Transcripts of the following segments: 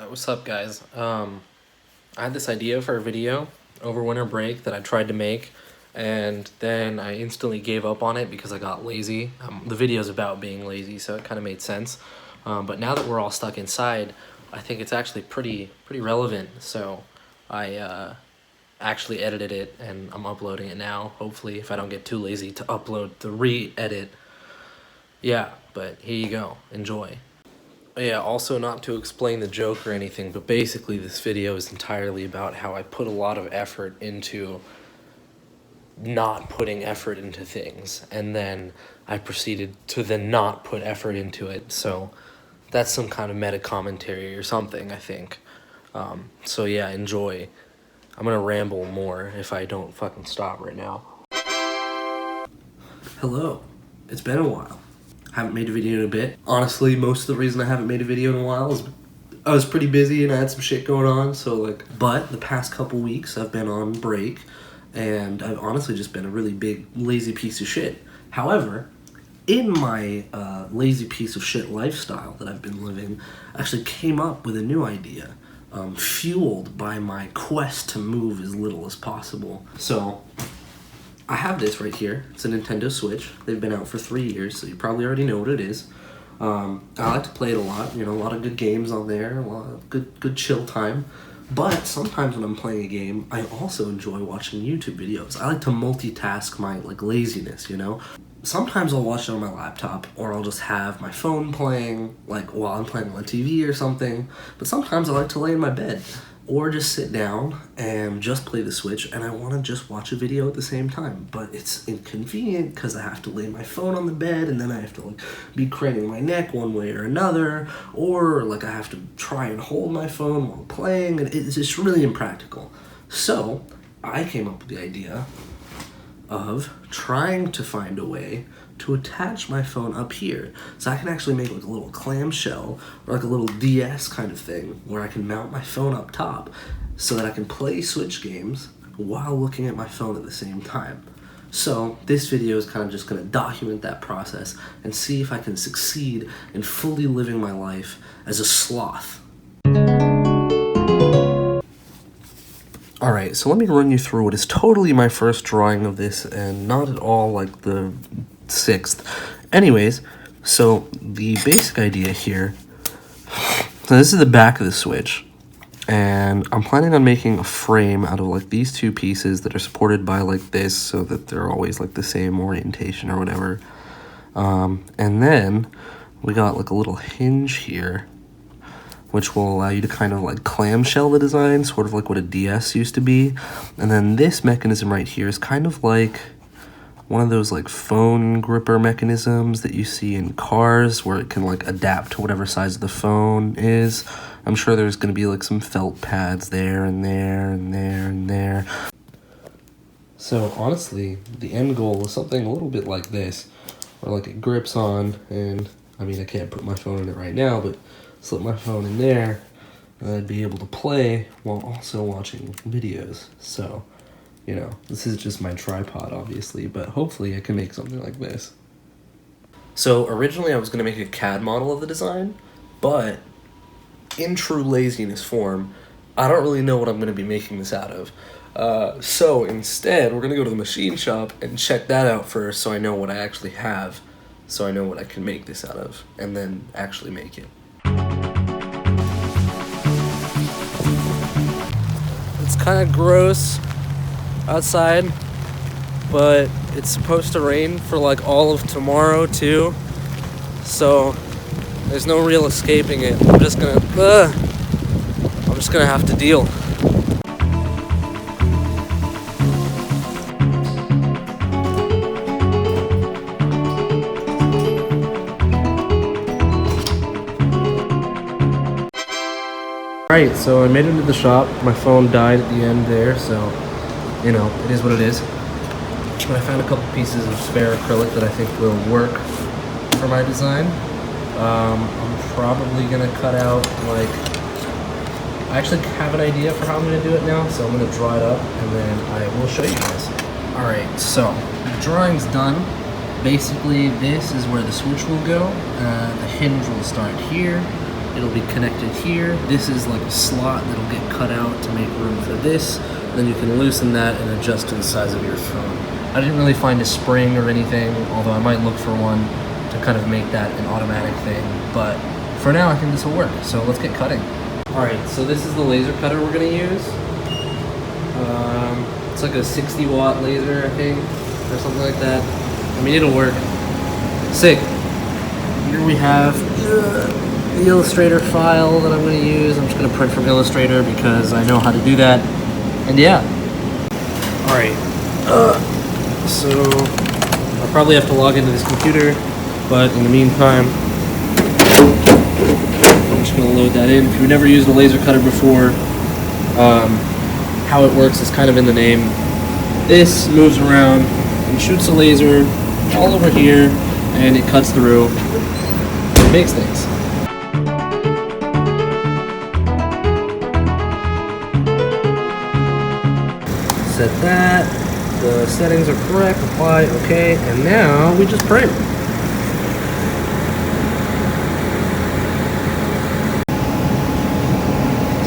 What's up, guys? I had this idea for a video over winter break that I tried to make, and then I instantly gave up on it because I got lazy. The video's about being lazy, so it kind of made sense. But now that we're all stuck inside, I think it's actually pretty relevant. So I actually edited it, and I'm uploading it now. Hopefully, if I don't get too lazy to upload the re-edit. Yeah, but here you go. Enjoy. Yeah, also not to explain the joke or anything, but basically this video is entirely about how I put a lot of effort into not putting effort into things, and then I proceeded to then not put effort into it, so that's some kind of meta commentary or something, I think. So yeah, enjoy. I'm gonna ramble more if I don't fucking stop right now. Hello, it's been a while. Haven't made a video in a bit. Honestly, most of the reason I haven't made a video in a while is I was pretty busy and I had some shit going on, but the past couple weeks I've been on break and I've honestly just been a really big lazy piece of shit. However, in my lazy piece of shit lifestyle that I've been living, I actually came up with a new idea, fueled by my quest to move as little as possible. So I have this right here. It's a Nintendo Switch. They've been out for 3 years, so you probably already know what it is. I like to play it a lot. You know, a lot of good games on there, a lot of good chill time. But sometimes when I'm playing a game, I also enjoy watching YouTube videos. I like to multitask my laziness, you know? Sometimes I'll watch it on my laptop, or I'll just have my phone playing, while I'm playing on my TV or something. But sometimes I like to lay in my bed, or just sit down and just play the Switch, and I want to just watch a video at the same time. But it's inconvenient because I have to lay my phone on the bed, and then I have to be craning my neck one way or another, or I have to try and hold my phone while playing, and it's just really impractical. So I came up with the idea of trying to find a way to attach my phone up here, so I can actually make a little clamshell or a little DS kind of thing where I can mount my phone up top so that I can play Switch games while looking at my phone at the same time. So this video is kind of just going to document that process and see if I can succeed in fully living my life as a sloth. Alright, so let me run you through what is totally my first drawing of this and not at all the 6th. Anyways, so the basic idea here, so this is the back of the Switch, and I'm planning on making a frame out of these two pieces that are supported by this, so that they're always the same orientation or whatever. And then we got a little hinge here, which will allow you to kind of clamshell the design, sort of like what a DS used to be. And then this mechanism right here is kind of like one of those phone gripper mechanisms that you see in cars, where it can adapt to whatever size the phone is. I'm sure there's going to be some felt pads there and there and there and there. So honestly, the end goal is something a little bit like this, where it grips on, and I mean I can't put my phone in it right now, but slip my phone in there, and I'd be able to play while also watching videos. So, you know, this is just my tripod, obviously, but hopefully I can make something like this. So originally I was going to make a CAD model of the design, but in true laziness form, I don't really know what I'm going to be making this out of. So instead, we're going to go to the machine shop and check that out first, so I know what I actually have, so I know what I can make this out of, and then actually make it. It's kind of gross outside, but it's supposed to rain for all of tomorrow too, so there's no real escaping it. I'm just gonna have to deal. Alright, so I made it into the shop. My phone died at the end there, so, you know, it is what it is. But I found a couple pieces of spare acrylic that I think will work for my design. I'm probably going to cut out, I actually have an idea for how I'm going to do it now, so I'm going to draw it up, and then I will show you guys. Alright, so the drawing's done. Basically, this is where the Switch will go. The hinge will start here, It'll be connected here. This is like a slot that'll get cut out to make room for this. Then you can loosen that and adjust to the size of your phone. I didn't really find a spring or anything, although I might look for one to kind of make that an automatic thing. But for now, I think this will work. So let's get cutting. All right, so this is the laser cutter we're gonna use. It's like a 60-watt laser, I think, or something like that. I mean, it'll work. Sick. Here we have the Illustrator file that I'm going to use. I'm just going to print from Illustrator because I know how to do that. And yeah. Alright. So, I'll probably have to log into this computer, but in the meantime, I'm just going to load that in. If you've never used a laser cutter before, how it works is kind of in the name. This moves around and shoots a laser all over here, and it cuts through and makes things. Set that, the settings are correct, apply, okay, and now we just print.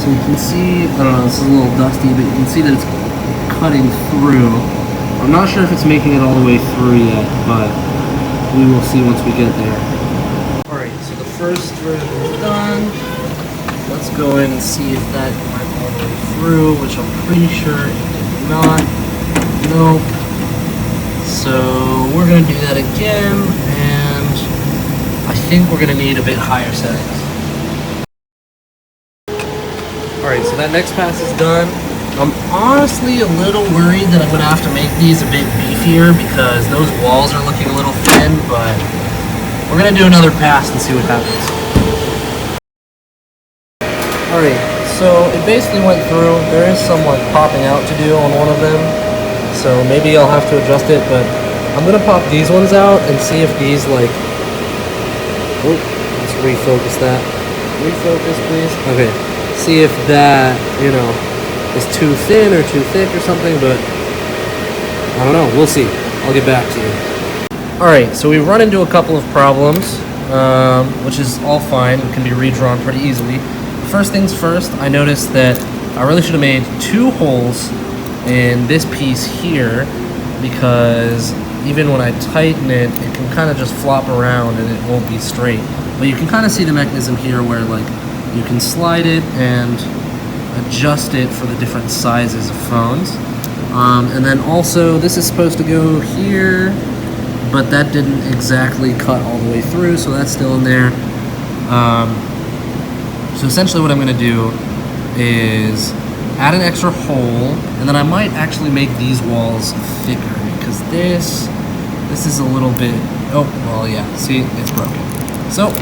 So you can see, I don't know, this is a little dusty, but you can see that it's cutting through. I'm not sure if it's making it all the way through yet, but we will see once we get there. Alright, so the first version is done. Let's go in and see if that went all the way through, which I'm pretty sure it did not. Nope. So we're going to do that again, and I think we're going to need a bit higher settings. Alright, so that next pass is done. I'm honestly a little worried that I'm going to have to make these a bit beefier because those walls are looking a little thin, but we're going to do another pass and see what happens. Alright, so it basically went through. There is some like popping out to do on one of them, so maybe I'll have to adjust it, but I'm going to pop these ones out and see if these like... Oh, let's refocus that. Refocus, please. Okay. See if that, you know, is too thin or too thick or something, but I don't know. We'll see. I'll get back to you. Alright, so we've run into a couple of problems, which is all fine. It can be redrawn pretty easily. First things first, I noticed that I really should have made 2 holes in this piece here, because even when I tighten it, it can kind of just flop around and it won't be straight. But you can kind of see the mechanism here where like you can slide it and adjust it for the different sizes of phones. And then also this is supposed to go here, but that didn't exactly cut all the way through, so that's still in there. So essentially what I'm going to do is add an extra hole, and then I might actually make these walls thicker, because this is a little bit, oh, well, yeah, see, it's broken. So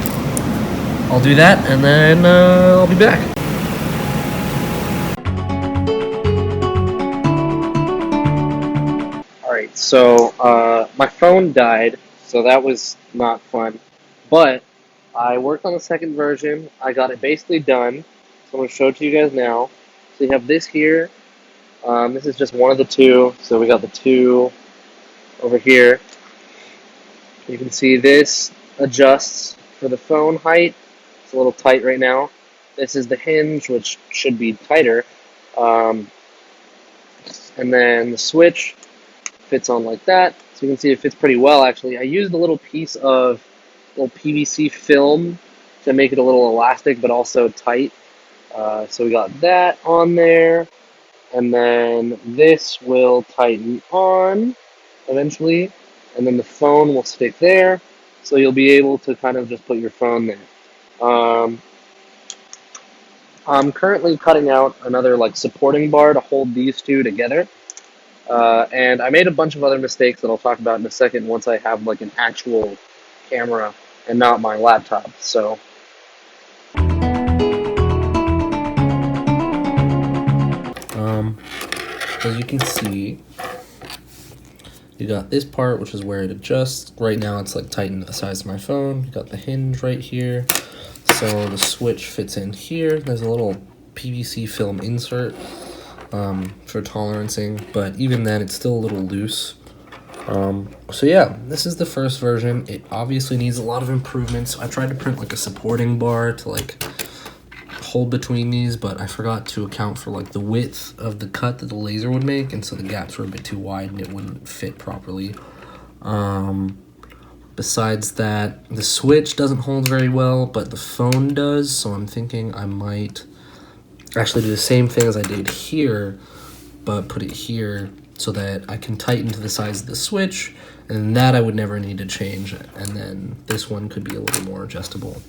I'll do that, and then I'll be back. Alright, so my phone died, so that was not fun. But I worked on the second version. I got it basically done. So I'm going to show it to you guys now. So you have this here. This is just one of the 2. So we got the 2 over here. You can see this adjusts for the phone height. It's a little tight right now. This is the hinge, which should be tighter. And then the switch fits on like that. So you can see it fits pretty well, actually. I used a little piece of little PVC film to make it a little elastic, but also tight. So we got that on there. And then this will tighten on eventually. And then the phone will stick there. So you'll be able to kind of just put your phone there. I'm currently cutting out another like supporting bar to hold these 2 together. And I made a bunch of other mistakes that I'll talk about in a second once I have like an actual camera and not my laptop. So as you can see, you got this part, which is where it adjusts. Right now it's like tightened to the size of my phone. You got the hinge right here. So the switch fits in here. There's a little PVC film insert for tolerancing, but even then it's still a little loose. So yeah, this is the first version. It obviously needs a lot of improvements. I tried to print like a supporting bar to like hole between these, but I forgot to account for like the width of the cut that the laser would make, and so the gaps were a bit too wide and it wouldn't fit properly. Besides that, the switch doesn't hold very well, but the phone does, so I'm thinking I might actually do the same thing as I did here, but put it here so that I can tighten to the size of the switch, and that I would never need to change, and then this one could be a little more adjustable.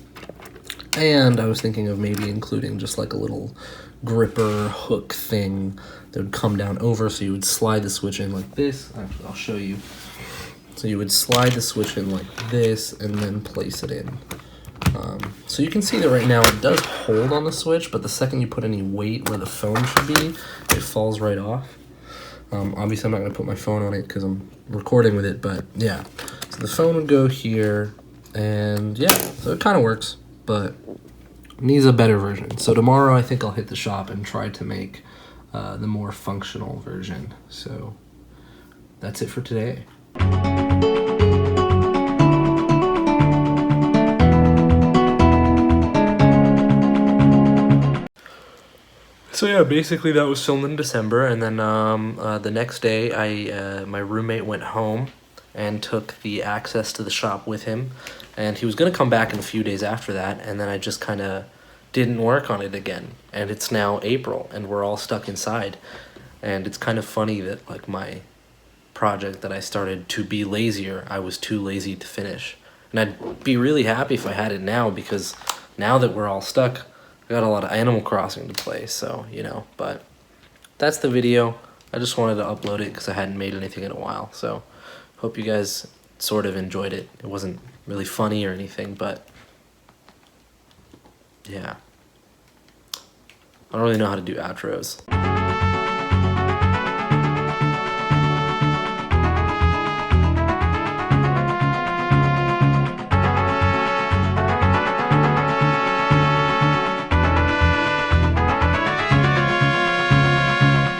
And I was thinking of maybe including just like a little gripper hook thing that would come down over, so you would slide the switch in like this. Actually, I'll show you. So you would slide the switch in like this and then place it in. So you can see that right now it does hold on the switch, but the second you put any weight where the phone should be, it falls right off. Obviously I'm not going to put my phone on it because I'm recording with it, but yeah. So the phone would go here, and yeah, so it kind of works, but needs a better version. So tomorrow I think I'll hit the shop and try to make the more functional version. So that's it for today. So yeah, basically that was filmed in December, and then the next day my roommate went home and took the access to the shop with him, and he was going to come back in a few days after that, and then I just kind of didn't work on it again, and it's now April and we're all stuck inside, and it's kind of funny that like my project that I started to be lazier, I was too lazy to finish, and I'd be really happy if I had it now, because now that we're all stuck, I got a lot of Animal Crossing to play, so, you know, but that's the video. I just wanted to upload it because I hadn't made anything in a while, so hope you guys sort of enjoyed it. It wasn't really funny or anything, but yeah. I don't really know how to do outros.